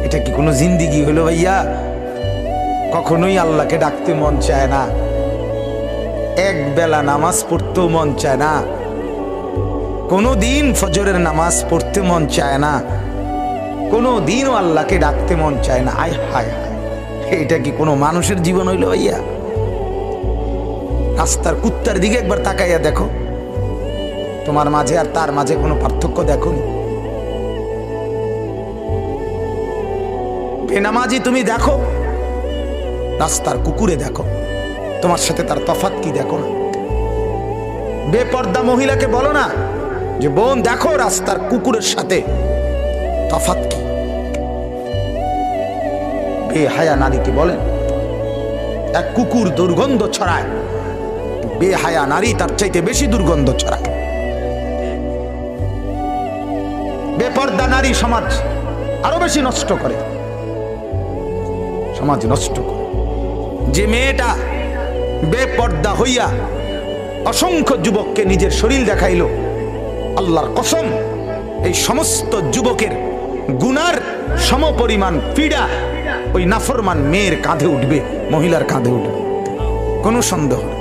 এটা কি কোনো জিন্দিগি হলো ভাইয়া? কখনোই আল্লাহকে ডাকতে মন চায় না, এক বেলা নামাজ পড়তেও মন চায় না, কোনো দিন ফজরের নামাজ পড়তে মন চায় না, কোনো দিনও আল্লাহকে ডাকতে মন চায় না। আয় হায় হায়, এটা কি কোনো মানুষের জীবন হইল ভাইয়া? রাস্তার কুত্তার দিকে একবার তাকাইয়া দেখো, তোমার মাঝে আর তার মাঝে কোনো পার্থক্য দেখো? বেনামাজি তুমি দেখো, রাস্তার কুকুরে দেখো, তোমার সাথে তার তফাৎ কি দেখো না? বেপর্দা মহিলাকে বলো না যে বোন দেখো রাস্তার কুকুরের সাথে তফাৎ কি? বেহায়া নারীকে বলেন এক কুকুর দুর্গন্ধ ছড়ায়, বেহায়া নারী তার চাইতে বেশি দুর্গন্ধ ছড়ায়। বেপর্দা নারী সমাজ আরো বেশি নষ্ট করে, সমাজ নষ্ট করে। যে মেয়েটা বেপর্দা হইয়া অসংখ্য যুবককে নিজের শরীর দেখাইল, আল্লাহর কসম এই সমস্ত যুবকের গুনার সমপরিমাণ পীড়া ওই নাফরমান মেয়ের কাঁধে উঠবে, মহিলার কাঁধে উঠবে, কোনো সন্দেহ নেই।